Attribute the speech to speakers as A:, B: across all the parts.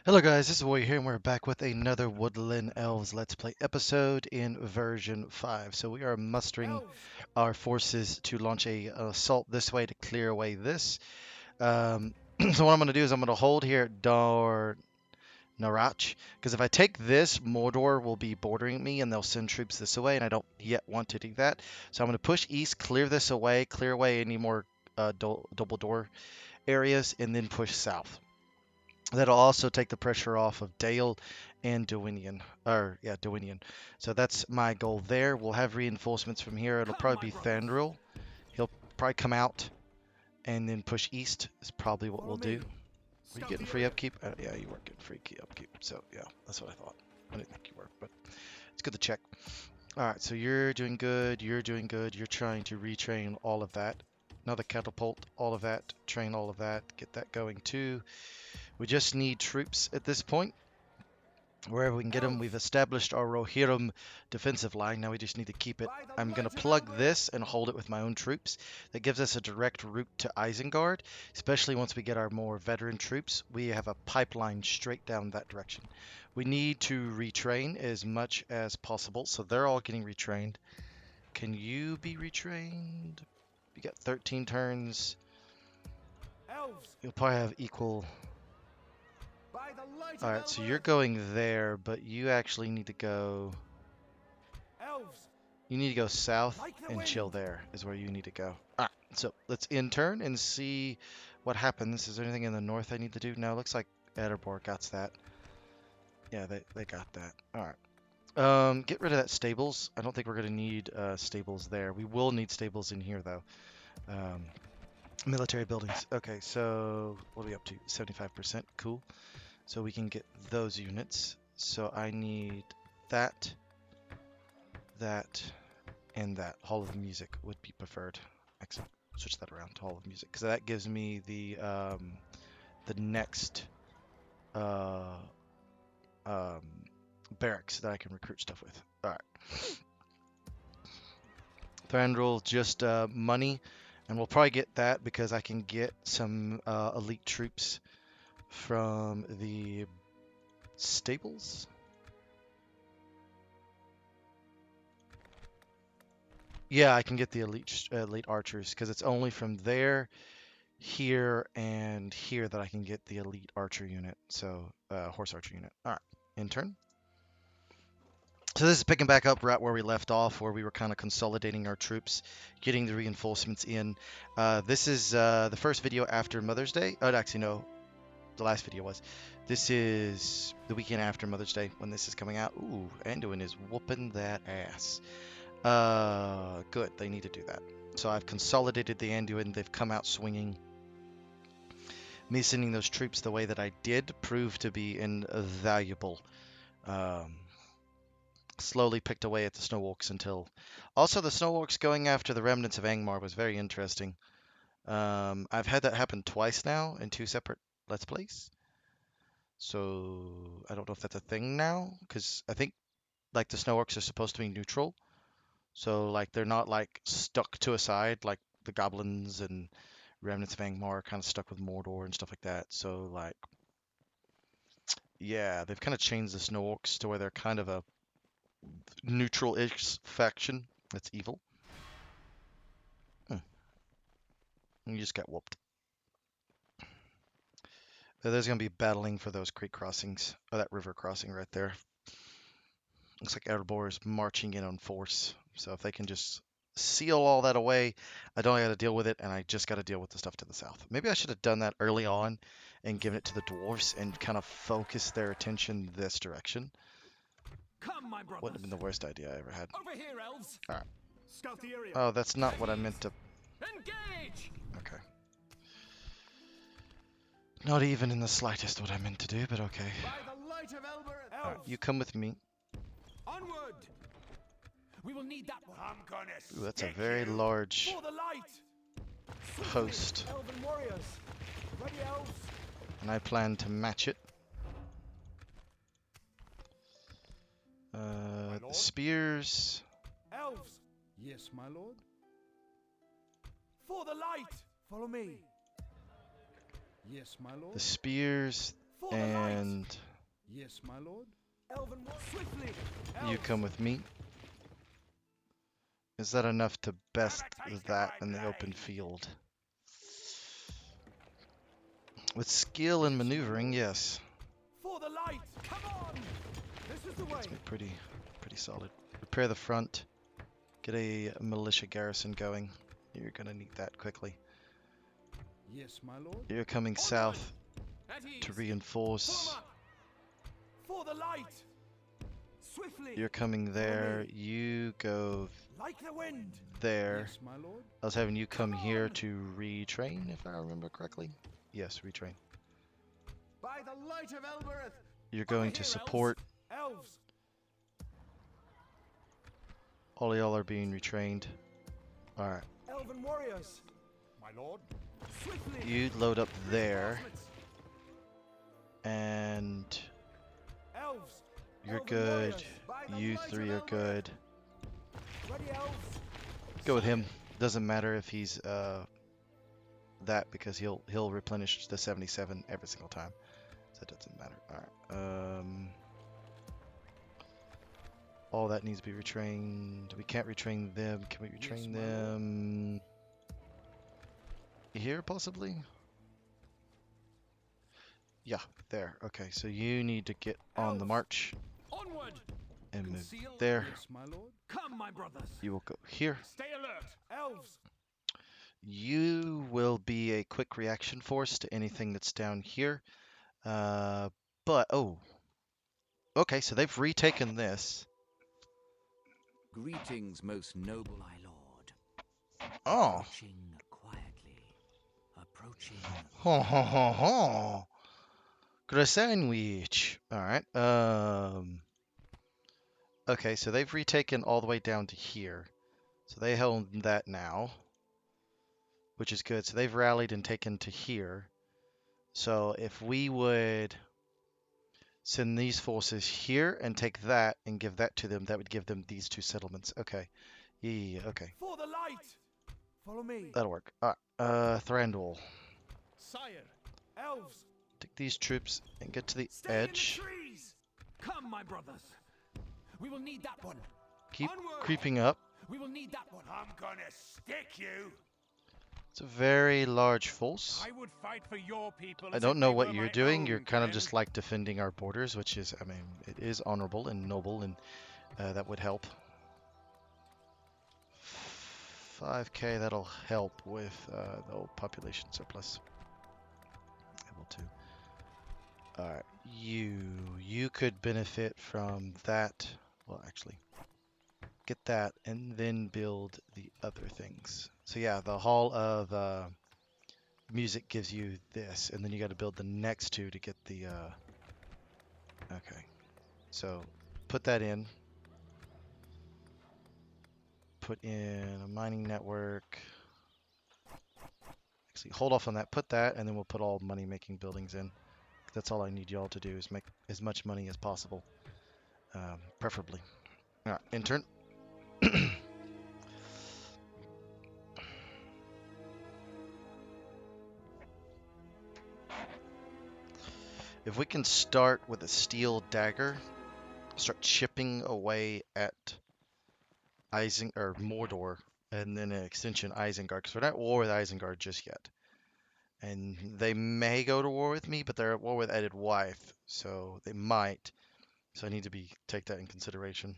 A: Hello guys, this is Warrior here and we're back with another Woodland Elves Let's Play episode in version 5. So we are mustering
B: Elves,
A: our forces to launch an assault this way to clear away this. So what I'm going to do is I'm going to hold here at Dar Narach, because if I take this, Mordor will be bordering me and they'll send troops this way, and I don't yet want to do that. So I'm going to push east, clear this away, clear away any more double door areas, and then push south. That'll also take the pressure off of Dale and Dwinian. Or, yeah, Dwinian. So that's my goal there. We'll have reinforcements from here. It'll
B: come, my
A: probably be
B: brothers.
A: Thranduil. He'll probably come out and then push east is probably what
B: Follow
A: we'll do.
B: me.
A: Were you
B: Scout
A: getting
B: the
A: free
B: area.
A: upkeep? Yeah, you were getting free upkeep. So, yeah, that's what I thought. I didn't think you were, but it's good to check. All right, so you're doing good. You're doing good. You're trying to retrain all of that. Another catapult, all of that. Train all of that. Get that going too. We just need troops at this point. Wherever we can get them.
B: Elves,
A: We've established our Rohirrim defensive line. Now we just need to keep it.
B: by the
A: I'm going to
B: light of
A: plug
B: Elbereth.
A: this and hold it with my own troops. That gives us a direct route to Isengard, especially once we get our more veteran troops. We have a pipeline straight down that direction. We need to retrain as much as possible, so they're all getting retrained. Can you be retrained? You got 13 turns.
B: Elves,
A: You'll probably have equal.
B: by the light
A: All
B: of
A: right, so you're
B: Elbereth.
A: going there, but you actually need to go.
B: Elves,
A: You need to go south
B: like the
A: and chill
B: wind.
A: there is where you need to go. All right, so let's in turn and see what happens. Is there anything in the north I need to do? No, looks like Erebor got that. Yeah, they got that. All right. Get rid of that stables. I don't think we're gonna need stables there. We will need stables in here though. Um, military buildings. Okay, so what are we up to? 75%. Cool. So we can get those units. So I need that, that, and that. Hall of Music would be preferred. Excellent. Switch that around to Hall of Music because that gives me the next uh, um, barracks that I can recruit stuff with. All right. Thranduil, just money, and we'll probably get that because I can get some elite troops from the stables. Yeah, I can get the elite archers because it's only from there, here, and here that I can get the elite archer unit. So horse archer unit. All right, in turn. So this is picking back up right where we left off, where we were kind of consolidating our troops, getting the reinforcements in. This is the first video after Mother's Day. Oh, actually, no, the last video was. This is the weekend after Mother's Day when this is coming out. Ooh, Anduin is whooping that ass. Good, they need to do that. So I've consolidated the Anduin. They've come out swinging. Me sending those troops the way that I did proved to be invaluable. Um, slowly picked away at the Snowwalks until. Also, the Snowwalks going after the remnants of Angmar was very interesting. I've had that happen twice now in two separate Let's Plays. So I don't know if that's a thing now, because I think like the Snowwalks are supposed to be neutral. So like they're not like stuck to a side like the goblins and remnants of Angmar are kind of stuck with Mordor and stuff like that. So like yeah, they've kind of changed the Snowwalks to where they're kind of a neutral-ish faction that's evil. Hmm, you just got whooped. There's going to be battling for those creek crossings, or that river crossing right there. Looks like Erebor is marching in on force. So if they can just seal all that away, I don't got to deal with it, and I just got to deal with the stuff to the south. Maybe I should have done that early on and given it to the dwarves and kind of focused their attention this direction.
B: Come, my
A: Wouldn't
B: brothers.
A: have been the worst idea I ever had.
B: Over here, elves.
A: All right.
B: Scout the area.
A: Oh, that's not what I
B: Head
A: meant
B: east.
A: to.
B: Engage.
A: Okay. Not even in the slightest what I meant to do, but okay.
B: By the light of Elbereth.
A: All right,
B: Elves,
A: you come with me.
B: onward. We will need that one. I'm gonna
A: Ooh, that's a
B: stick
A: very
B: you.
A: large
B: For the light.
A: host,
B: Elven warriors. Ready, elves.
A: and I plan to match it.
B: My
A: The
B: lord.
A: spears.
B: Elves.
C: Yes, my lord.
B: For the light. Follow me.
C: Yes, my
A: The
C: lord.
A: spears.
B: For the light.
A: And
C: Yes, my lord.
B: Elven swiftly.
A: you
B: Elves.
A: come with me. Is that enough to best that in the open field? With skill and maneuvering, yes.
B: For the light. Come on. This is the way.
A: That's pretty solid. Repair the front. Get a militia garrison going. You're gonna need that quickly.
C: Yes, my lord.
A: You're coming
B: Onward.
A: south
B: At
A: to
B: ease.
A: reinforce.
B: Form up. For the light. Swiftly.
A: You're coming there.
B: me.
A: You go
B: Like the wind.
A: there.
C: Yes, my lord.
A: I was having you come
B: Come
A: here
B: on.
A: to retrain, if I remember correctly. Yes, retrain.
B: By the light of Elbereth.
A: You're
B: Over
A: going to
B: here,
A: support.
B: Elves.
A: All y'all are being retrained. Alright.
B: Elven warriors. My lord. Swiftly.
A: You load up there.
B: Reinforcements.
A: And
B: Elves.
A: you're
B: Elven
A: good.
B: warriors. By the
A: You
B: light
A: three
B: of
A: are
B: Elbereth.
A: good.
B: Ready, elves.
A: Go with him. Doesn't matter if he's that, because he'll replenish the 77 every single time. So it doesn't matter. Alright. All that needs to be retrained. We can't retrain them. Can we retrain
C: my lord.
A: them here possibly? Yeah, there. Okay, so you need to get on the
B: Elves.
A: march
B: Onward.
A: and move
B: Conceal.
A: there.
C: Yes, my lord.
B: Come, my brothers.
A: You will go here.
B: Stay alert. Elves.
A: You will be a quick reaction force to anything that's down here. But, oh. Okay, so they've retaken this.
D: Greetings, most noble my lord.
A: Oh.
D: Approaching quietly. Approaching.
A: Ho ho ho ho. Good sandwich. Alright. Okay, so they've retaken all the way down to here. So they held that now, which is good. So they've rallied and taken to here. So if we would send these forces here and take that and give that to them, that would give them these two settlements. Okay. Yeah, okay.
B: For the light. Follow me.
A: That'll work. Thranduil.
B: Sire. Elves.
A: Take these troops and get to the
B: Stay
A: edge.
B: in the trees. Come, my brothers. We will need that one.
A: Keep
B: Onward.
A: creeping up.
B: We will need that one. I'm gonna stick you.
A: It's a very large force.
B: I would fight for your people.
A: I don't know what you're doing. You're kind of just like defending our borders, which is, I mean, it is honorable and noble, and that would help. 5k, that'll help with the old population surplus. Able to. Alright, you could benefit from that. Well, actually, get that and then build the other things. So yeah, the Hall of Music gives you this, and then you got to build the next two to get the okay. So put that in. Put in a mining network. Actually, hold off on that. Put that, and then we'll put all money-making buildings in. That's all I need y'all to do, is make as much money as possible, preferably. All right, intern. If we can start with a steel dagger, start chipping away at Mordor, and then an extension Isengard, because we're not at war with Isengard just yet. And they may go to war with me, but they're at war with Edith Wife, so they might. So I need to take that in consideration.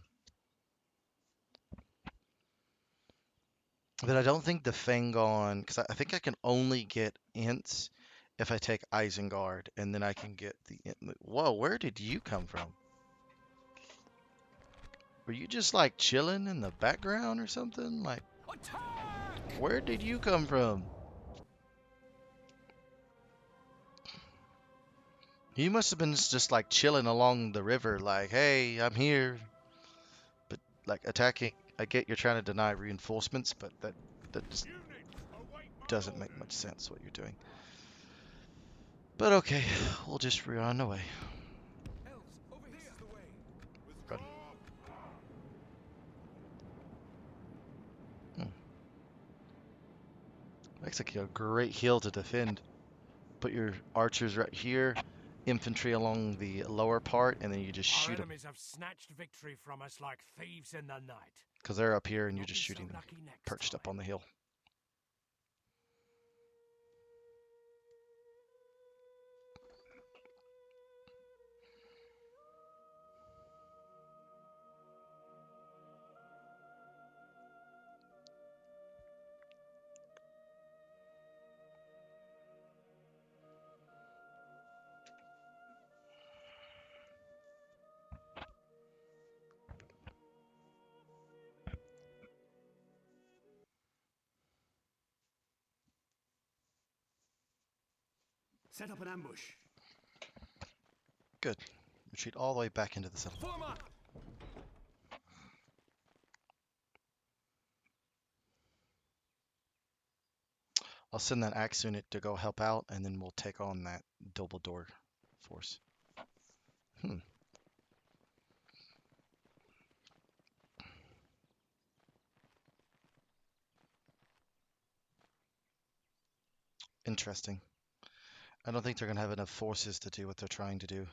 A: But I don't think the Fangorn, because I think I can only get Ints if I take Isengard, and then I can get the... Whoa, where did you come from? Were you just like chilling in the background or something? Like,
B: Attack!
A: where did you come from? You must have been just like chilling along the river, like, hey, I'm here. But like attacking, I get you're trying to deny reinforcements, but that just doesn't make much sense what you're doing. But okay, we'll just run away.
B: Elves, over here. This is the way.
A: Run. Looks like a great hill to defend. Put your archers right here, infantry along the lower part, and then you just
B: Our
A: shoot them.
B: enemies have snatched victory from us like thieves in the night.
A: Because they're up here and you're
B: Not
A: just
B: be so
A: shooting them,
B: lucky next
A: perched up
B: time.
A: on the hill.
C: Set up an ambush.
A: Good. Retreat all the way back into the settlement.
B: Form up!
A: I'll send that axe unit to go help out, and then we'll take on that double door force. Interesting. I don't think they're going to have enough forces to do what they're trying to do.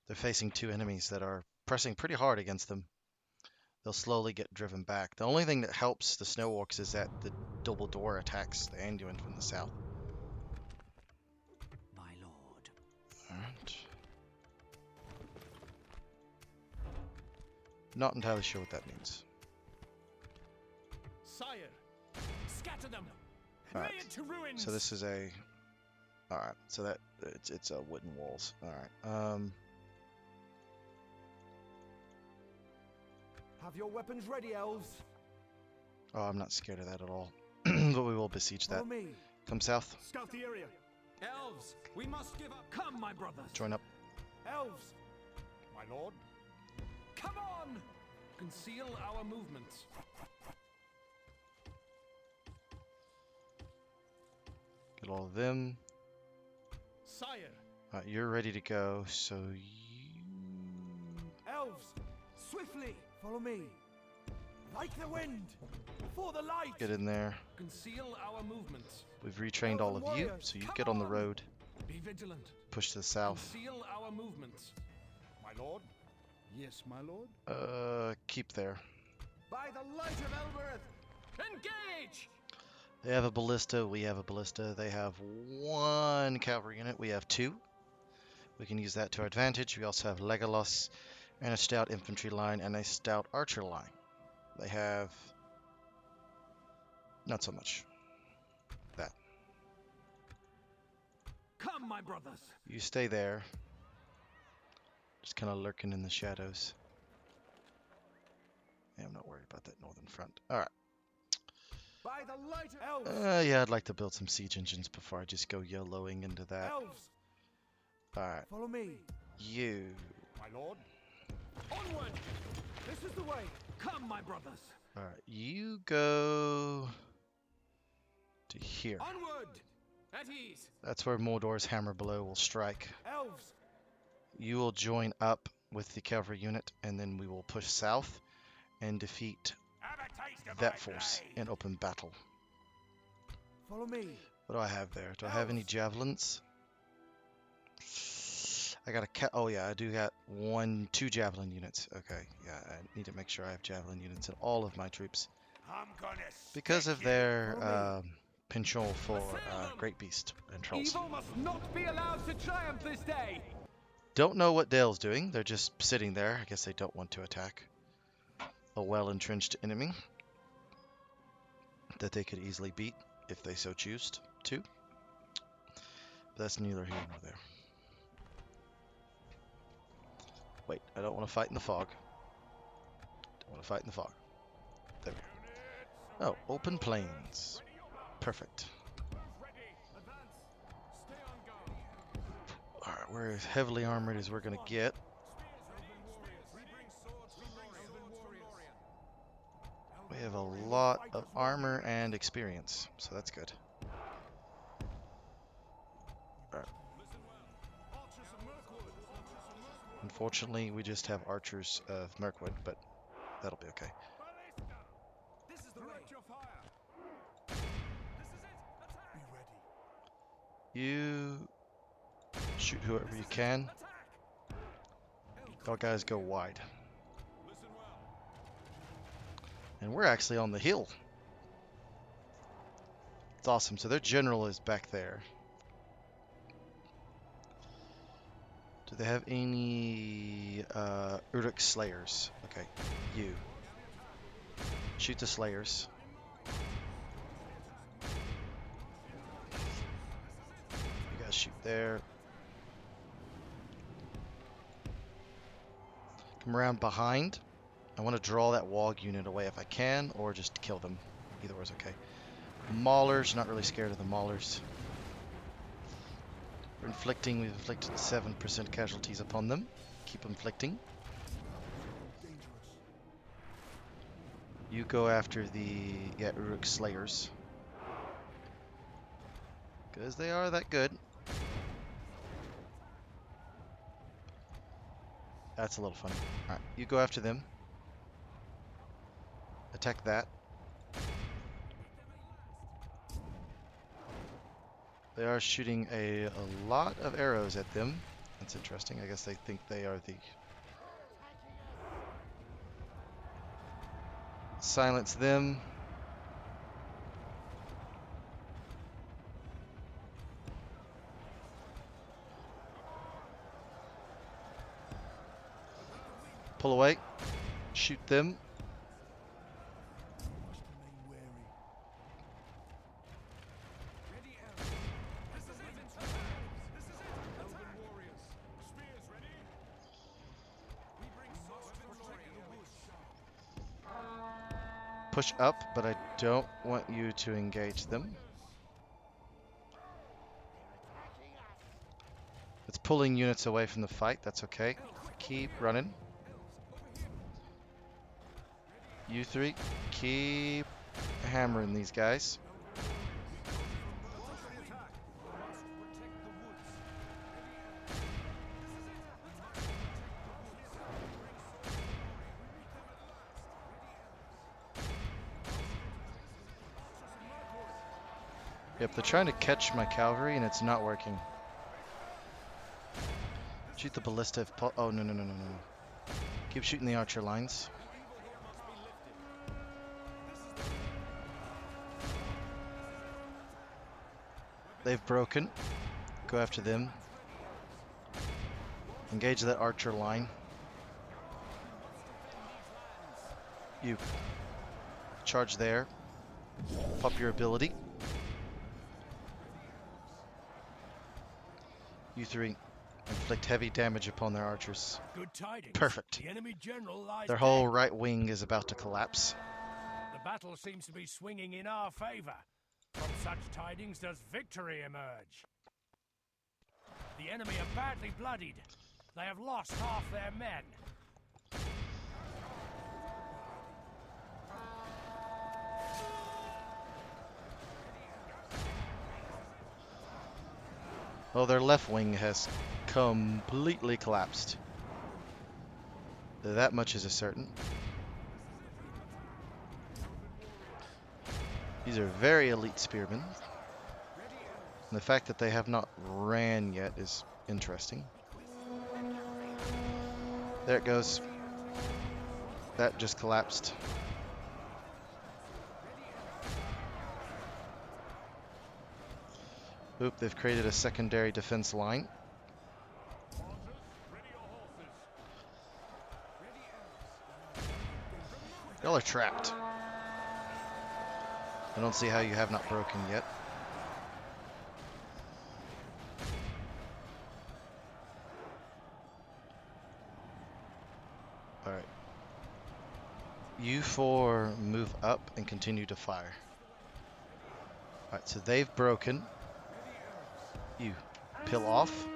A: They're facing two enemies that are pressing pretty hard against them. They'll slowly get driven back. The only thing that helps the snow orcs is that the double door attacks the Anduin from the south.
D: My lord.
A: Alright. Not entirely sure what that means.
C: Sire.
B: Scatter them!
A: Alright.
B: Lay it to ruins!
A: So this is a... Alright, so that it's wooden walls. Alright.
B: Have your weapons ready, elves.
A: Oh, I'm not scared of that at all. But we will besiege that.
B: Follow me.
A: Come south.
C: Scout the area.
B: Elves, we must give up. Come, my brothers.
A: Join up.
B: Elves,
C: My lord.
B: come on! Conceal our movements.
A: Get all of them.
C: Sire.
A: Alright, you're ready to go, so you...
B: Elves, swiftly, follow me. Like the wind, for the light.
A: Get in there.
B: Conceal our movements.
A: We've retrained all of you, so you get on the road.
B: Be vigilant.
A: Push to the south.
B: Conceal our movements.
C: My lord. Yes, my lord.
A: Keep there.
B: By the light of Elbereth, engage!
A: They have a ballista, we have a ballista. They have one cavalry unit, we have two. We can use that to our advantage. We also have Legolas and a stout infantry line and a stout archer line. They have not so much. That.
B: Come, my brothers.
A: You stay there. Just kind of lurking in the shadows. Yeah, I'm not worried about that northern front. Alright.
B: By the light of Elves.
A: Yeah, I'd like to build some siege engines before I just go YOLOing into that.
B: Elves,
A: Alright.
B: follow me.
A: You.
C: My lord.
B: Onward! This is the way. Come, my brothers.
A: Alright. You go to here.
B: Onward! At ease.
A: That's where Mordor's hammer blow will strike.
B: Elves,
A: You will join up with the cavalry unit, and then we will push south and defeat
B: have a taste of
A: that
B: my
A: force
B: blade.
A: in open battle.
B: Follow me.
A: What do I have there? Do I have any javelins? I got a oh yeah, I do got two javelin units. Okay, yeah, I need to make sure I have javelin units in all of my troops
B: I'm gonna
A: because of
B: stick you.
A: their
B: Follow me.
A: penchant for
B: Assail them.
A: great beast and trolls.
B: Evil must not be allowed to triumph this day.
A: Don't know what Dale's doing. They're just sitting there. I guess they don't want to attack a well-entrenched enemy that they could easily beat if they so choose to. But that's neither here nor there. Wait, I don't want to fight in the fog. Don't want to fight in the fog. There we go. Oh, open plains. Perfect. Alright, we're as heavily armored as we're going to get. We have a lot of armor and experience, so that's good. Alright. Unfortunately, we just have archers of Mirkwood, but that'll be okay.
B: This is the way. Your fire. This is it. Attack.
C: Be ready.
A: You Shoot whoever you can. Y'all guys go wide. And we're actually on the hill. It's awesome. So their general is back there. Do they have any Uruk Slayers? Okay, you. Shoot the Slayers. You guys shoot there. Come around behind. I want to draw that Wog unit away if I can, or just kill them. Either way is okay. Maulers, not really scared of the Maulers. We've inflicted 7% casualties upon them. Keep inflicting. You go after the Uruk Slayers. Because they are that good. That's a little funny. Alright, you go after them. Attack that. They are shooting a lot of arrows at them. That's interesting. I guess they think they are the... Silence them. Pull away. Shoot them. Push up, but I don't want you to engage them. It's pulling units away from the fight. That's okay. Keep running. You three, keep hammering these guys. Yep, they're trying to catch my cavalry and it's not working. Shoot the ballista if oh, no. Keep shooting the archer lines. They've broken. Go after them. Engage that archer line. You charge there. Pop your ability. You three inflict heavy damage upon their archers.
B: Good tidings.
A: Perfect.
B: The enemy general lies
A: Their whole right wing is about to collapse.
B: The battle seems to be swinging in our favor. From such tidings does victory emerge. The enemy are badly bloodied. They have lost half their men.
A: Well, their left wing has completely collapsed. That much is a certain. These are very elite spearmen. And the fact that they have not ran yet is interesting. There it goes. That just collapsed. Oop, they've created a secondary defense line. Y'all are trapped. I don't see how you have not broken yet. Alright. You four move up and continue to fire. Alright, so they've broken. You peel off.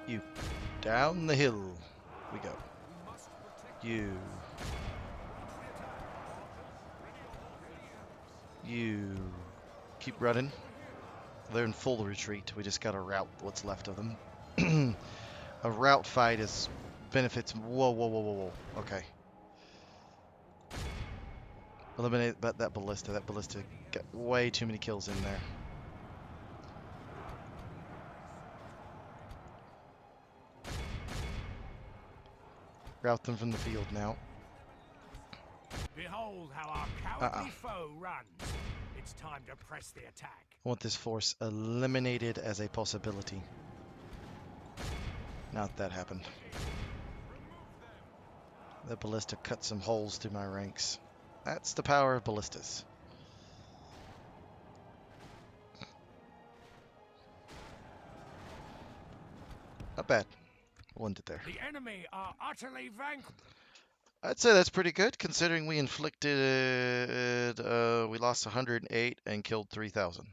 A: You down the hill we go. You keep running. They're in full retreat. We just gotta rout what's left of them. A rout fight is benefits. Whoa. Okay. Eliminate that ballista. That ballista got way too many kills in there. Rout them from the field now.
B: Behold how our cowardly foe runs. It's time to press the attack.
A: I want this force eliminated as a possibility. Not that happened. The ballista cut some holes through my ranks. That's the power of ballistas. Not bad. One did there.
B: The enemy are utterly vanquished.
A: I'd say that's pretty good, considering we inflicted, we lost 108 and killed 3,000.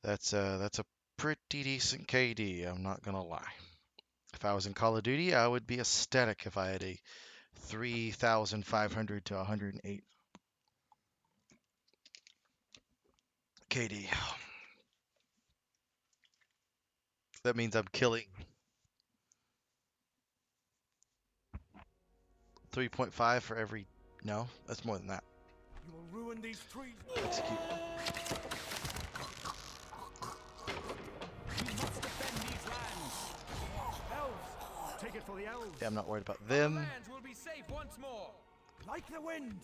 A: That's a pretty decent KD, I'm not gonna lie. If I was in Call of Duty, I would be ecstatic if I had a 3,500 to 108 KD. That means I'm killing 3.5 for every... No, that's more than that.
B: You will ruin these trees.
A: Execute.
B: We must defend these lands. Elves, take it for the elves.
A: Yeah, I'm not worried about them.
B: Lands will be safe once more. Like the wind.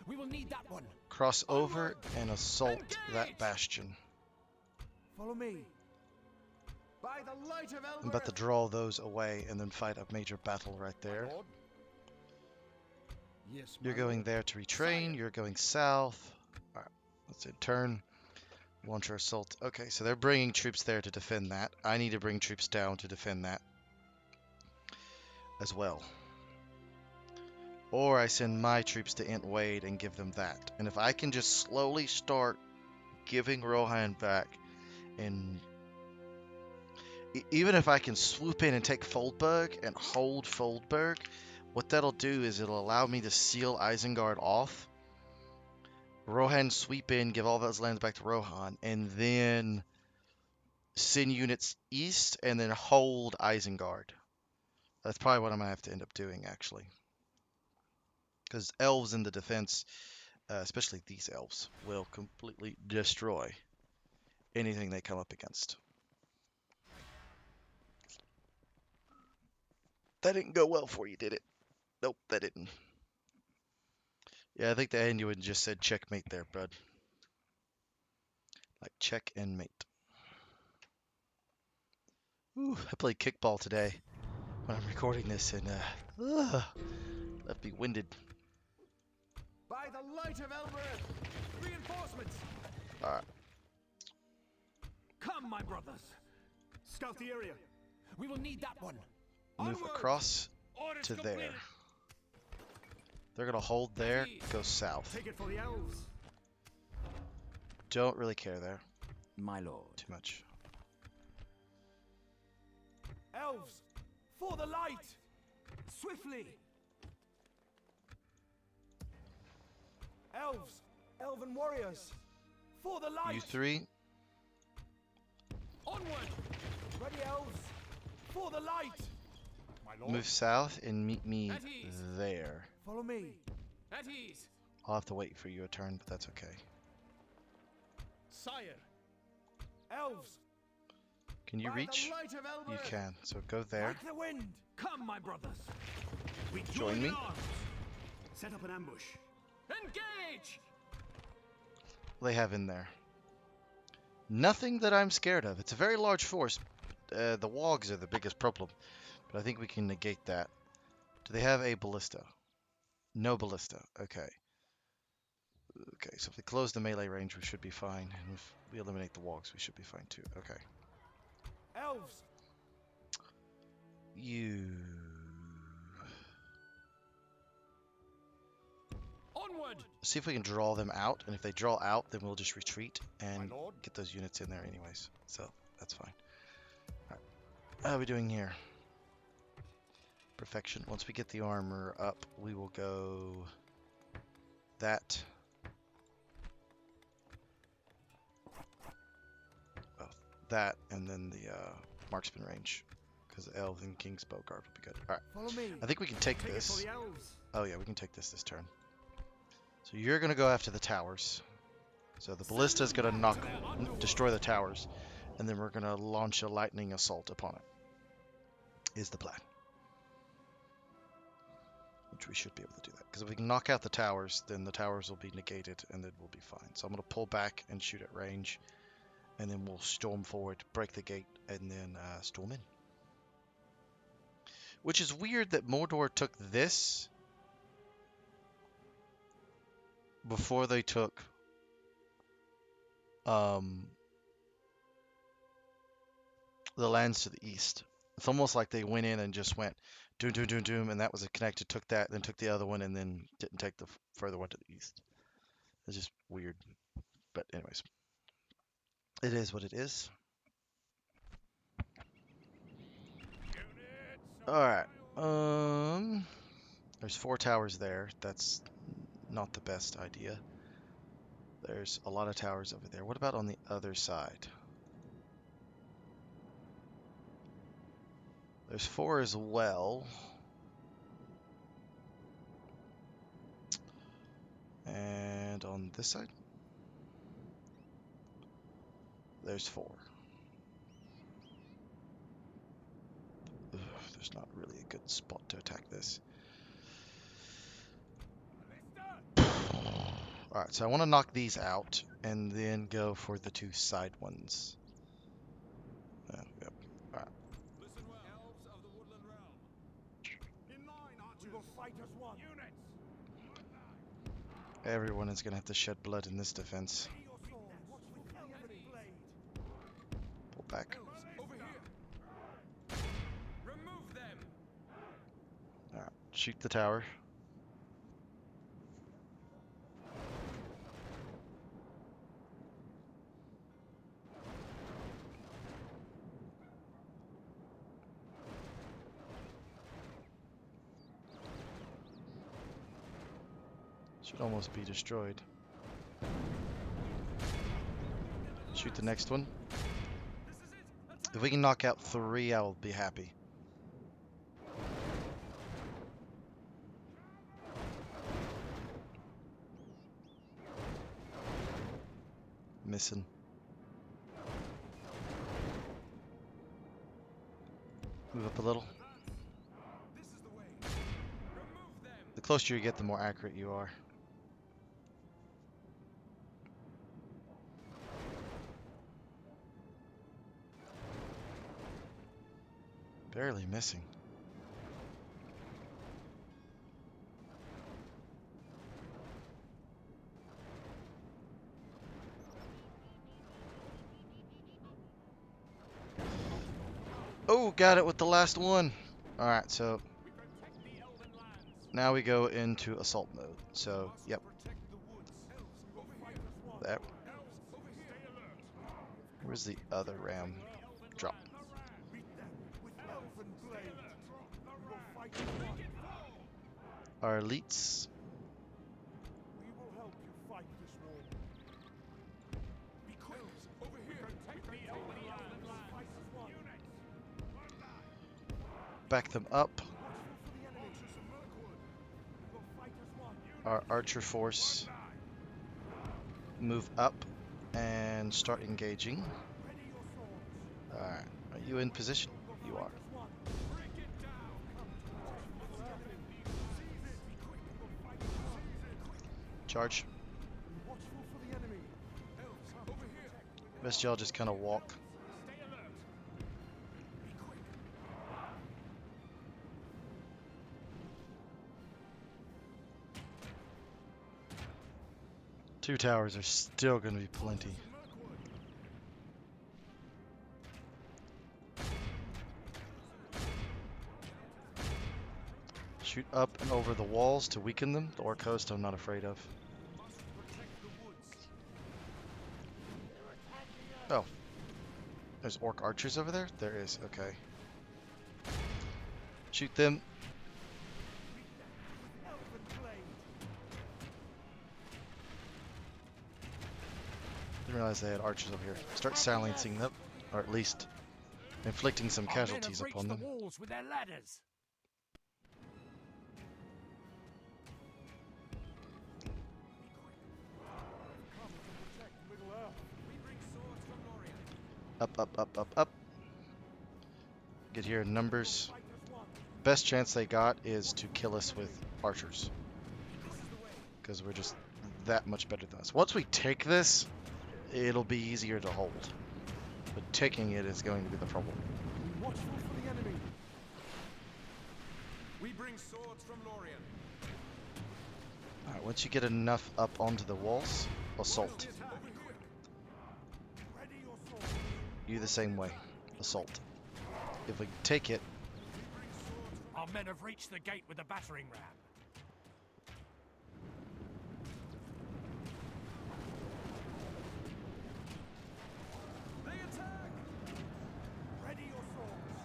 B: We will need that one.
A: Cross over and assault that bastion.
B: Follow me. By the light of
A: I'm about to draw those away and then fight a major battle right there.
C: Yes,
A: You're going there to retrain. You're going south. All right, let's in turn. Launch our assault. Okay, so they're bringing troops there to defend that. I need to bring troops down to defend that as well. Or I send my troops to Ent Wade and give them that. And if I can just slowly start giving Rohan back, and even if I can swoop in and take Foldberg and hold Foldberg, what that'll do is it'll allow me to seal Isengard off. Rohan sweep in, give all those lands back to Rohan, and then send units east and then hold Isengard. That's probably what I'm going to have to end up doing, actually. Because elves in the defense, especially these elves, will completely destroy anything they come up against. That didn't go well for you, did it? Nope, that didn't. Yeah, I think the Anduin just said checkmate there, bud. Like check and mate. Ooh, I played kickball today when I'm recording this, and left me winded.
B: By the light of Elbereth, reinforcements.
A: All right.
B: Come, my brothers. Scout the area. We will need that one.
A: Move
B: Onward.
A: across
B: Orders
A: to
B: completed.
A: there. They're gonna hold there, go south.
B: Take it for the elves.
A: Don't really care there
D: My lord.
A: too much.
B: Elves, for the light. Swiftly. Elves, elven warriors, for the light.
A: You three,
B: Onward. Ready, elves, for the light.
C: My lord.
A: move south and meet me
B: At ease.
A: there.
B: Follow me. At ease.
A: I'll have to wait for you a turn, but that's okay.
C: Sire.
B: Elves,
A: Can you
B: by
A: reach?
B: the light of
A: You
B: Elbereth.
A: can. So go there.
B: Like the wind. Come, my brothers. We
A: Join me.
B: in arms. Set up an ambush. Engage.
A: They have in there. Nothing that I'm scared of. It's a very large force. The wogs are the biggest problem, but I think we can negate that. Do they have a ballista? No ballista. Okay. Okay, so if they close the melee range, we should be fine. And if we eliminate the wogs, we should be fine too. Okay.
B: Elves.
A: You...
B: Onward.
A: See if we can draw them out, and if they draw out, then we'll just retreat and
C: My lord.
A: get those units in there anyways. So, that's fine. Alright. How are we doing here? Perfection. Once we get the armor up, we will go... that. Oh, that, and then the marksman range. Because the elves and king's bow guard will be good. Alright.
B: Follow me.
A: I think we can take
B: Take it
A: this.
B: for the elves.
A: Oh yeah, we can take this turn. So you're gonna go after the towers. So the ballista is gonna destroy the towers, and then we're gonna launch a lightning assault upon it. Is the plan. which we should be able to do that. Because if we can knock out the towers, then the towers will be negated, and then we'll be fine. So I'm going to pull back and shoot at range, and then we'll storm forward, break the gate, and then storm in. Which is weird that Mordor took this before they took the lands to the east. It's almost like they went in and just went doom, doom, doom, doom, and that was a connected, took that, then took the other one, and then didn't take the further one to the east. It's just weird. But anyways, it is what it is. Alright. There's 4 towers there. That's not the best idea. There's a lot of towers over there. What about on the other side? There's 4 as well. And on this side? There's 4. Ugh, there's not really a good spot to attack this. Alright, so I want to knock these out and then go for the 2 side ones. Yep. Alright.
C: Listen well, Elves of the Woodland Realm. In line, archers. We will fight as one. Units.
A: Everyone is going to have to shed blood in this defense. Pull back.
C: Over here. Remove them.
A: Alright, shoot the tower. Should almost be destroyed. Shoot the next one. If we can knock out 3, I will be happy. Missing. Move up a little. The closer you get, the more accurate you are. Barely missing. Oh, got it with the last one. Alright, so now we go into assault mode. So, yep. That. Where's the other ram? Drop. Our elites.
C: We will help you fight this war. Be quick. Over here. Protect the Elven lands.
A: Back them up. Our archer force. Move up and start engaging. Alright. Are you in position? You are. Charge. Best y'all just kind of walk. Two towers are still going to be plenty. Shoot up and over the walls to weaken them. The orc host I'm not afraid of. Oh. There's orc archers over there? There is, okay. Shoot them. Didn't realize they had archers over here. Start silencing them, or at least inflicting some casualties upon them.
B: The walls with their ladders.
A: Up, up, up, up, up. Get here in numbers. Best chance they got is to kill us with archers. Because we're just that much better than us. Once we take this, it'll be easier to hold. But taking it is going to be the problem.
C: Be watchful for the enemy. We bring swords from Lorien.
A: Alright, once you get enough up onto the walls, assault.
C: Ready your swords.
A: You the same way. Assault. If we take it,
B: Our men have reached the gate with the battering ram.
C: They attack. Ready your swords.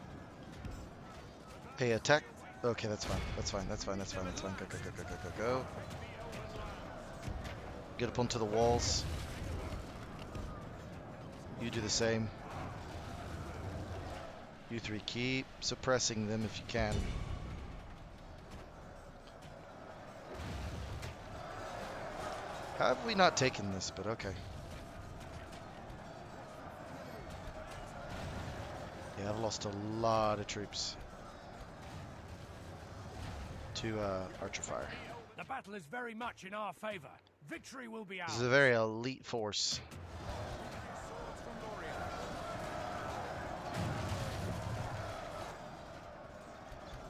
A: hey, attack. Okay, that's fine. That's fine. That's fine. That's fine. That's fine. Go, go, go, go, go, go, go. Get up onto the walls. You do the same. You three keep suppressing them if you can. How have we not taken this? But okay. Yeah, I've lost a lot of troops to archer fire.
B: The battle is very much in our favor. Victory will be ours.
A: This is a very elite force.
C: Swords from Lorien.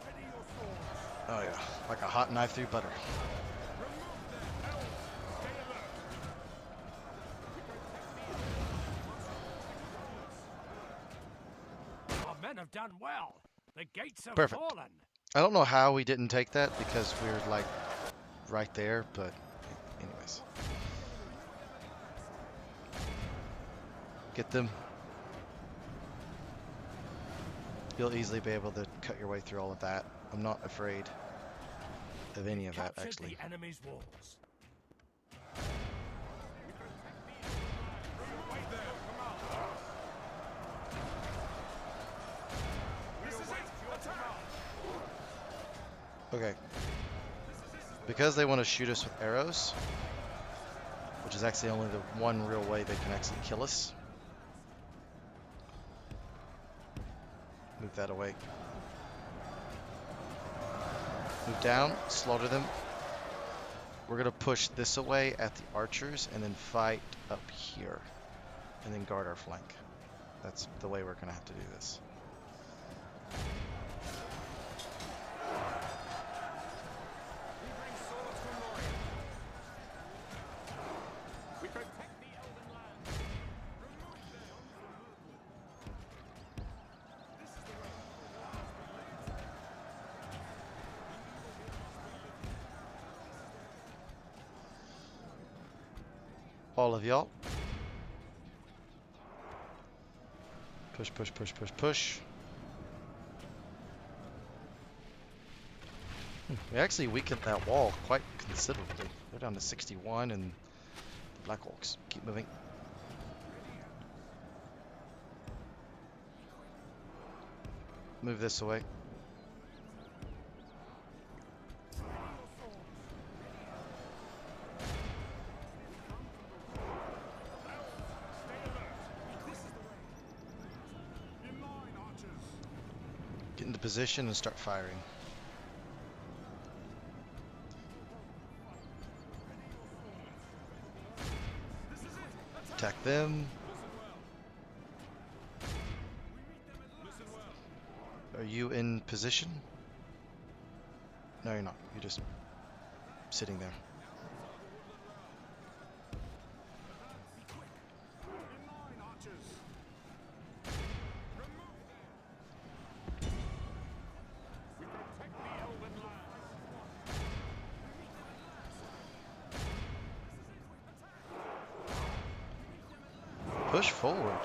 C: Ready your swords.
A: Oh yeah, like a hot knife through butter.
C: Remove them. Elves, stay alert.
B: Our men have done well. The gates have
A: Perfect.
B: fallen.
A: I don't know how we didn't take that because we're like right there, but anyways. Get them. You'll easily be able to cut your way through all of that. I'm not afraid of any of that,
B: Captured
A: actually.
B: the enemy's walls.
C: Wait there. Come on. This is it. Attack.
A: Okay. Because they want to shoot us with arrows, which is actually only the one real way they can actually kill us. Move that away. Move down, slaughter them. We're going to push this away at the archers and then fight up here. And then guard our flank. That's the way we're going to have to do this.
C: We bring swords from Lorien. We protect the Elven land. Remove them. This is the way.
A: All of y'all. Push, push, push, push, push. We actually weakened that wall quite considerably. They're down to 61 and the Black Orcs keep moving. Move this away.
C: In line, archers.
A: Get into position and start firing.
C: This is it.
A: Attack them.
C: Listen well.
A: Are you in position? No, you're not. You're just sitting there.
C: In line, archers. Remove them. We protect the Elven land.
A: Push forward.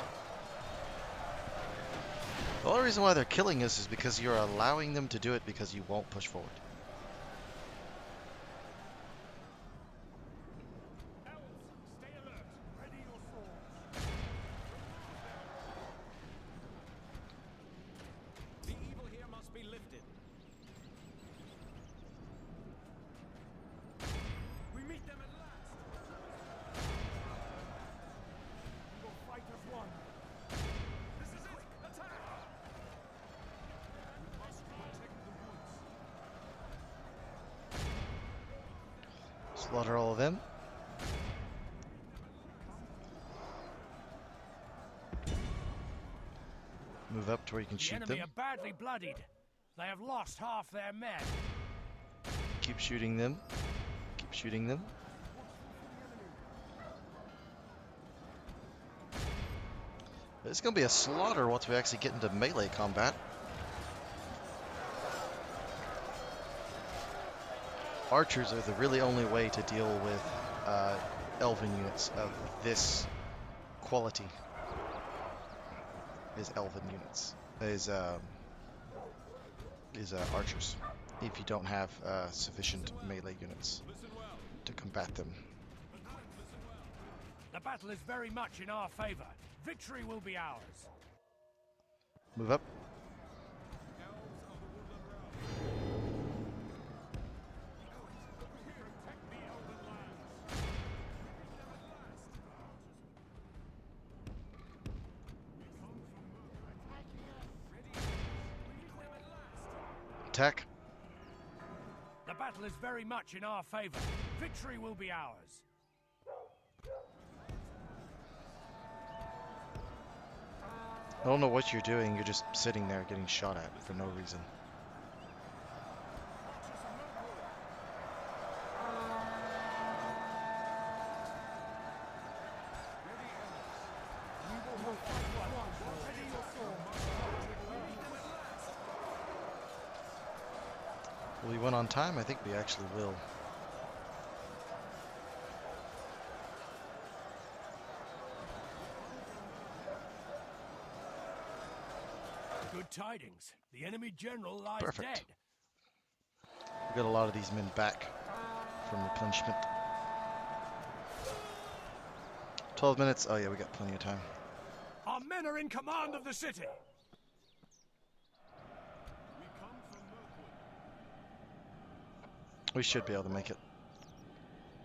A: The only reason why they're killing us is because you're allowing them to do it because you won't push forward.
C: Elves, stay alert. Ready your swords. The evil here must be lifted. We meet them at last. We will fight as one. This is it. Attack. We must protect the woods.
A: Slaughter all of them. Move up to where you can
B: The
A: shoot
B: enemy
A: them.
B: are badly bloodied. They have lost half their men.
A: Keep shooting them. Keep shooting them. It's going to be a slaughter once we actually get into melee combat. Archers are the really only way to deal with elven units of this quality. Is elven units. Is archers. If you don't have sufficient melee units to combat them.
B: The battle is very much in our favor. Victory will be ours.
A: Move up. Attack.
B: The battle is very much in our favor. Victory will be ours.
A: I don't know what you're doing, you're just sitting there getting shot at for no reason. Will we win on time? I think we actually will.
B: Good tidings. The enemy general lies
A: Perfect.
B: dead.
A: We got a lot of these men back from replenishment. 12 minutes. Oh yeah, we got plenty of time.
B: Our men are in command of the city.
A: We should be able to make it.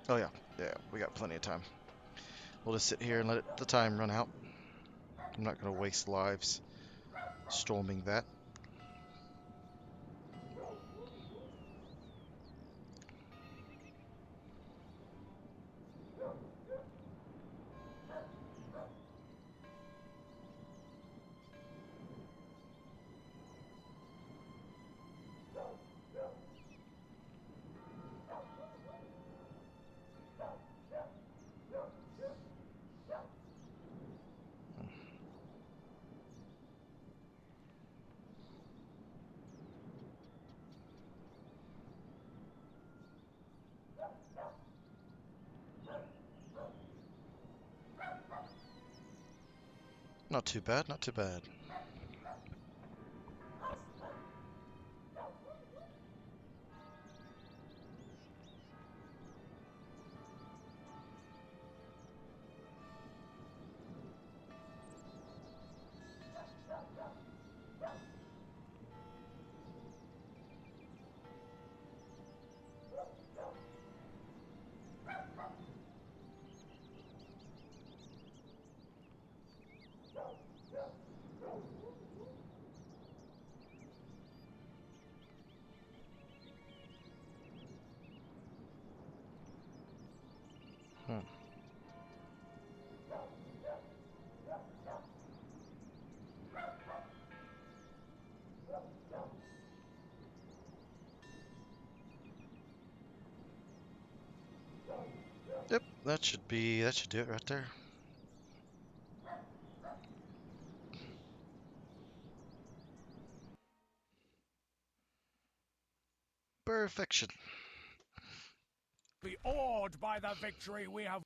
A: Oh yeah, we got plenty of time. We'll just sit here and let the time run out. I'm not going to waste lives storming that. Not too bad, not too bad. Yep, that should do it right there. Perfection.
B: Be awed by the victory we have.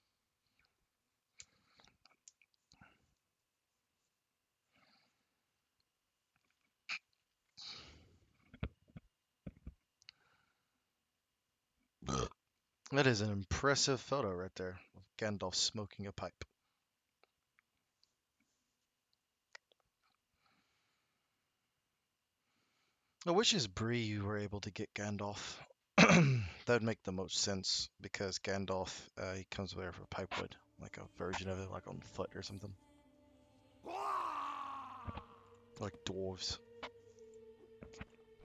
A: That is an impressive photo right there of Gandalf smoking a pipe. I wish as Bree you were able to get Gandalf. That would make the most sense because Gandalf, he comes there for pipewood, like a version of it, like on foot or something. Like dwarves.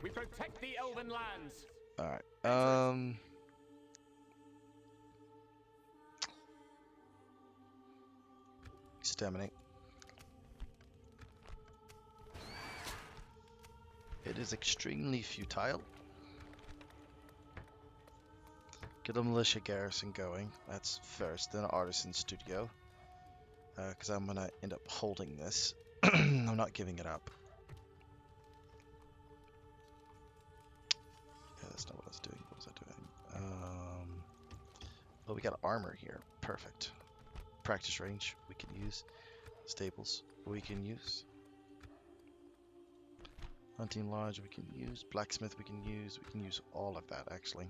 E: We protect the elven lands.
A: Alright, Staminate. It is extremely futile. Get a militia garrison going. That's first. Then an artisan studio. Because I'm going to end up holding this. I'm not giving it up. Yeah, that's not what I was doing. What was I doing? Oh, we got armor here. Perfect. Practice range we can use. Stables we can use. Hunting lodge we can use. Blacksmith we can use. We can use all of that actually.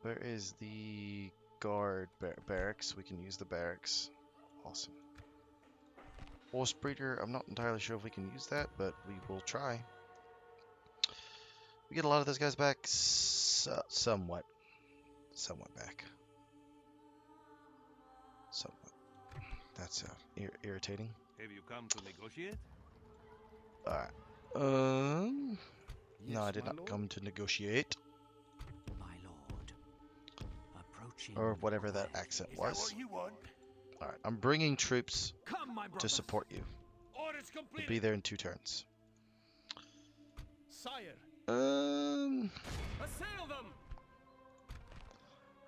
A: Where is the guard barracks? We can use the barracks. Awesome. Horse breeder, I'm not entirely sure if we can use that, but we will try. We get a lot of those guys back, somewhat back. Somewhat. That's irritating.
C: Have you come to negotiate?
A: Alright. No, I did not come to negotiate.
D: My lord. Approaching.
A: Or whatever that accent
B: Is
A: was.
B: that what you want?
A: Alright, I'm bringing troops
B: Come, my
A: to
B: brothers.
A: support you.
B: Orders
A: We'll
B: complete.
A: be there in 2 turns.
B: Sire,
C: Assail them!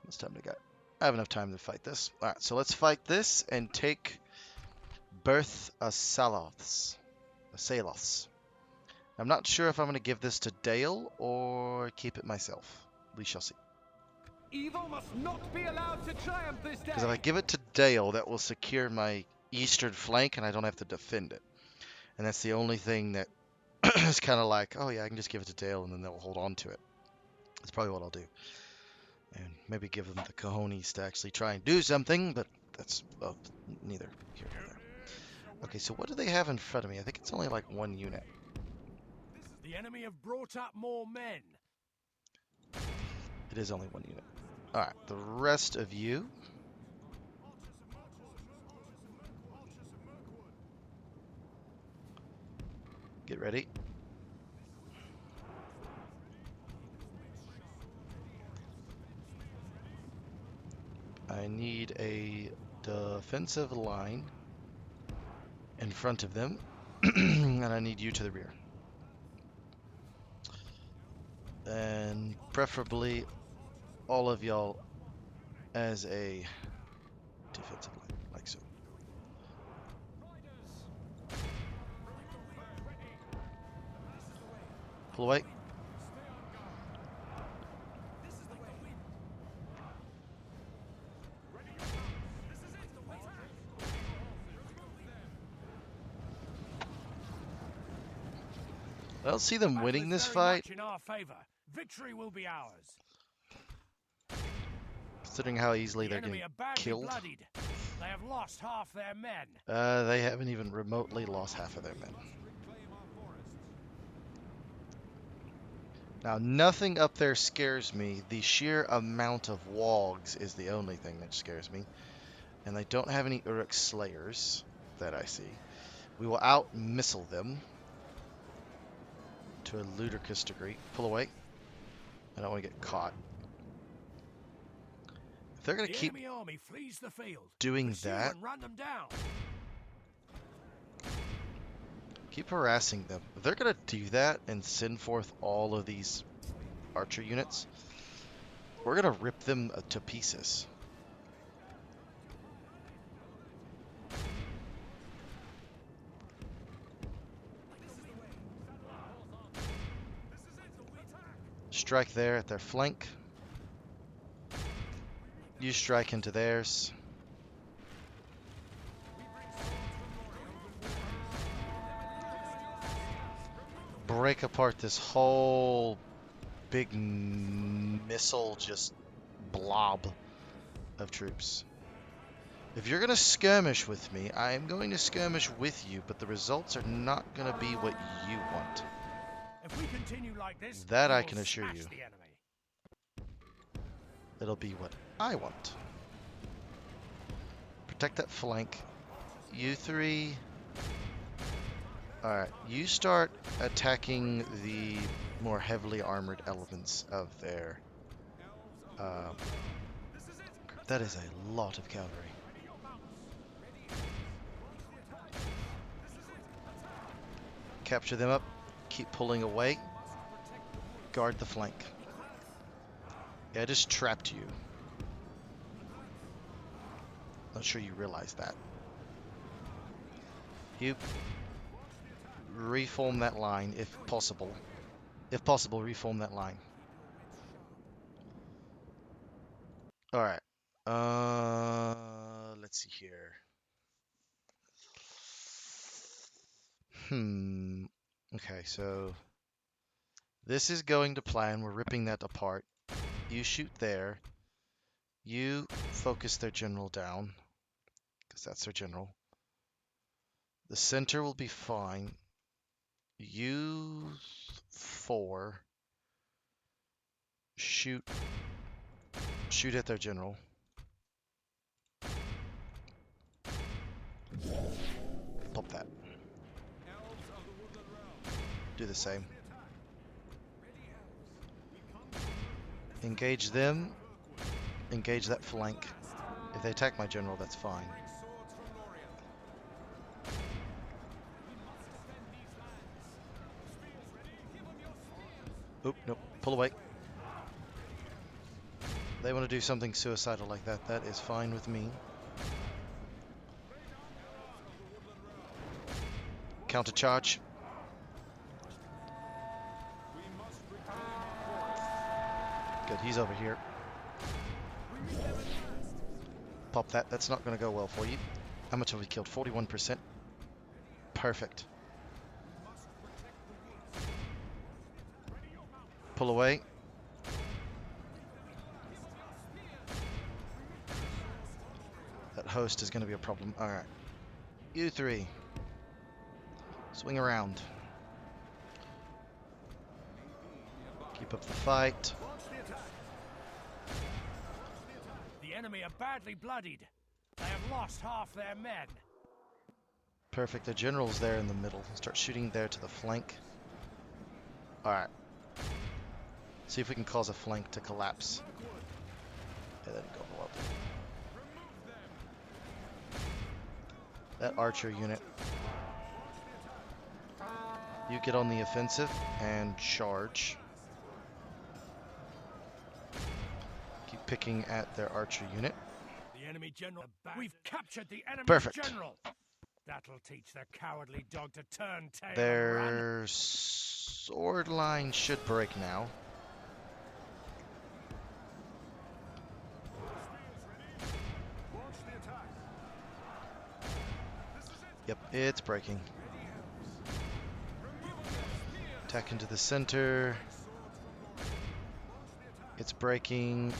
A: It's time to go. I have enough time to fight this. Alright, so let's fight this and take Birth Asalos. I'm not sure if I'm going to give this to Dale or keep it myself. We shall see.
C: Evil must not be allowed to triumph this day.
A: Because if I give it to Dale, that will secure my eastern flank and I don't have to defend it. And that's the only thing that is kind of like, oh yeah, I can just give it to Dale and then they'll hold on to it. That's probably what I'll do. And maybe give them the cojones to actually try and do something, but that's neither here nor there. Okay, so what do they have in front of me? I think it's only like 1 unit.
B: the enemy have brought up more men.
A: It is only 1 unit. Alright, the rest of you. Get ready. I need a defensive line in front of them, and I need you to the rear. And preferably all of y'all as a defensive line, like so. Pull away. I don't see them winning this fight,
B: In our favor. Victory will be ours.
A: considering how easily
B: The
A: they're
B: enemy
A: getting
B: are badly
A: killed.
B: bloodied. They have lost half their men.
A: They haven't even remotely lost half of their men. Now, nothing up there scares me. The sheer amount of wogs is the only thing that scares me. And they don't have any Uruk Slayers that I see. We will out-missile them to a ludicrous degree. Pull away. I don't want to get caught. If they're going
B: The
A: to keep
B: enemy army flees the field.
A: doing
B: Pursue
A: that,
B: and run them down.
A: keep harassing them. If they're going to do that and send forth all of these archer units, we're going to rip them to pieces. Strike there at their flank. You strike into theirs. Break apart this whole big missile just blob of troops. If you're going to skirmish with me, I am going to skirmish with you, but the results are not going to be what you want.
B: If we continue like this,
A: That
B: we
A: I
B: will
A: can assure
B: smash
A: you.
B: the enemy.
A: It'll be what I want. Protect that flank. You three. Alright, you start attacking the more heavily armored elements of their... that is a lot of cavalry. Capture them up. Keep pulling away. Guard the flank. Yeah, I just trapped you. Not sure you realize that. You reform that line if possible. If possible, reform that line. Alright. Let's see here. Okay, so this is going to plan. We're ripping that apart. You shoot there. You focus their general down, because that's their general. The center will be fine. You 4 shoot at their general. Pop that.
C: Elves of the Woodland Realm.
A: Do the same. Engage them. Engage that flank. If they attack my general, that's fine.
C: Bring swords from Lorien. We must defend these lands. Spears ready. Give them your spears.
A: Oop, nope. Pull away. They want to do something suicidal like that. That is fine with me. Counter charge.
C: We must reclaim our forts.
A: Good, he's over here. Pop that. That's not going to go well for you. How much have we killed? 41%. Perfect. Pull away. That host is going to be a problem. Alright. You 3. Swing around. Keep up the fight.
B: The enemy are badly bloodied. They have lost half their men.
A: Perfect. The general's there in the middle. Start shooting there to the flank. Alright. See if we can cause a flank to collapse. Yeah, that didn't go well. That archer unit. You get on the offensive and charge. Keep picking at their archer unit.
B: The enemy general. We've captured the enemy
A: Perfect.
B: general. That'll teach the cowardly dog to turn tail and run.
A: Their sword line should break now.
C: Launch the attack.
A: Yep, it's breaking. Attack into the center. It's breaking.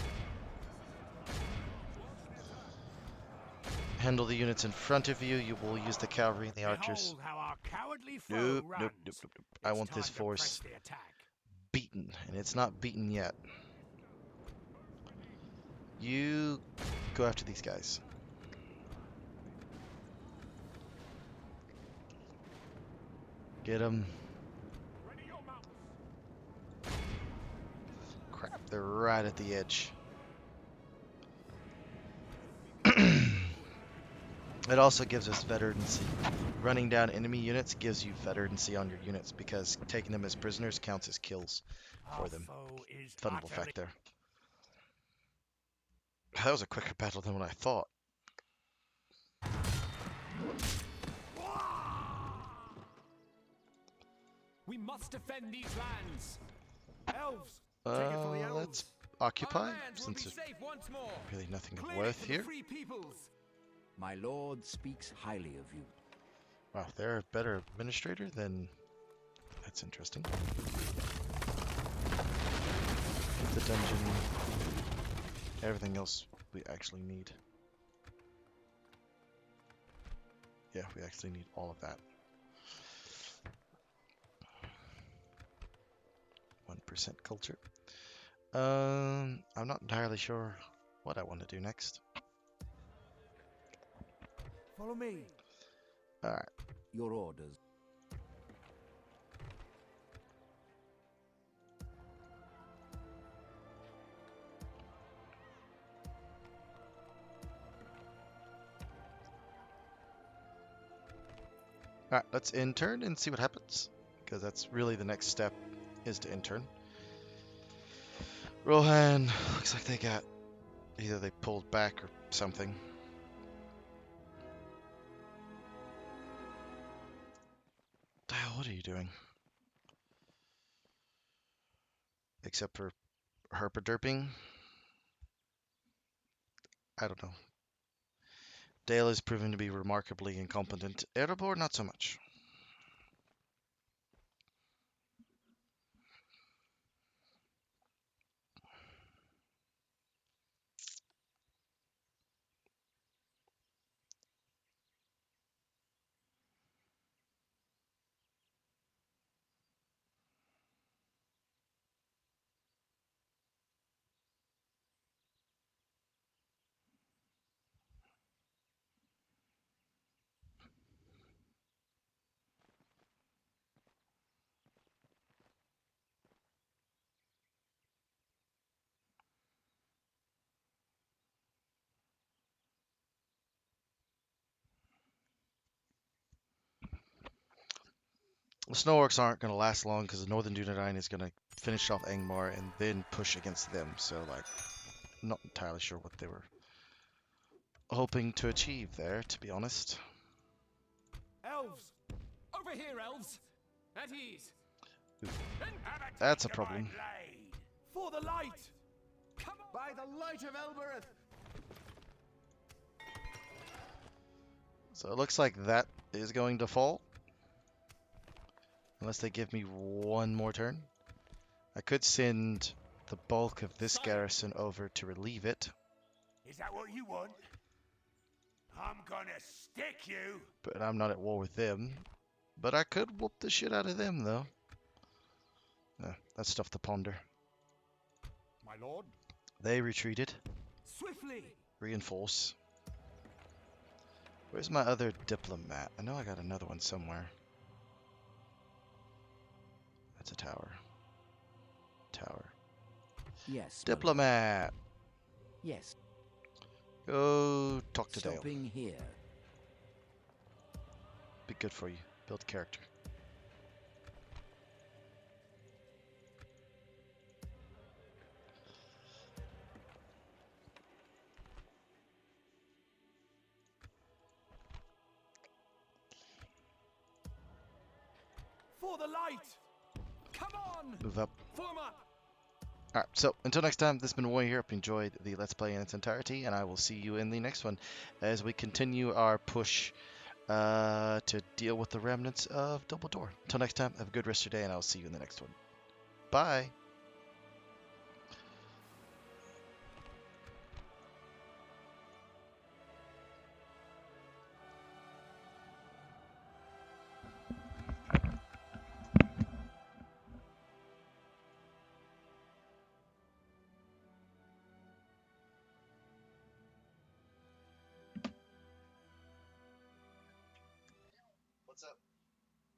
A: Handle the units in front of you. You will use the cavalry and the archers.
B: Behold how our cowardly foe
A: Nope,
B: runs.
A: nope, nope, nope, nope. I
B: It's
A: want this
B: time to
A: force
B: press the attack.
A: beaten, and it's not beaten yet. You go after these guys. Get them.
C: Ready your mounts.
A: Crap, they're right at the edge. It also gives us veterancy. Running down enemy units gives you veterancy on your units because taking them as prisoners counts as kills for
B: Our
A: them.
B: foe is
A: Fun little
B: utterly
A: fact there. That was a quicker battle than what I thought.
E: We must defend these lands.
C: Elves. Take it for the elves.
A: Let's occupy,
E: Our lands will
A: since
E: be
A: there's
E: safe once more.
A: really nothing of
E: Claim it
A: worth
E: for the
A: here.
E: free peoples.
D: My lord speaks highly of you.
A: Wow, they're a better administrator than... That's interesting. Get the dungeon. Everything else we actually need. Yeah, we actually need all of that. 1% culture. I'm not entirely sure what I want to do next.
C: Follow me.
A: Alright.
D: Your orders.
A: Alright, let's intern and see what happens. because that's really the next step is to intern. Rohan, looks like they got either they pulled back or something. The hell, what are you doing? Except for herpaderping? I don't know. Dale is proven to be remarkably incompetent. Erebor, not so much. The snow orcs aren't going to last long because the Northern Dunedain is going to finish off Angmar and then push against them. So, like, not entirely sure what they were hoping to achieve there, to be honest.
C: Elves!
E: Over here, elves! At ease!
A: That's a problem.
C: For the light!
E: Come on!
D: By the light of Elbereth!
A: So it looks like that is going to fall. Unless they give me one more turn. I could send the bulk of this garrison over to relieve it,
C: Is that what you want? I'm gonna stick you!
A: but I'm not at war with them. But I could whoop the shit out of them, though. That's stuff to ponder.
C: My lord?
A: They retreated.
E: Swiftly!
A: Reinforce. Where's my other diplomat? I know I got another one somewhere. That's a tower. Tower.
D: Yes, my lord.
A: Diplomat!
D: Yes.
A: Go talk to Dale.
D: Stopping here.
A: Be good for you. Build character.
E: For the light! Come on!
A: Move up.
E: Form up!
A: Alright, so until next time, this has been Way here. Hope you enjoyed the Let's Play in its entirety, and I will see you in the next one as we continue our push to deal with the remnants of Double Door. Until next time, have a good rest of your day, and I'll see you in the next one. Bye! What's up?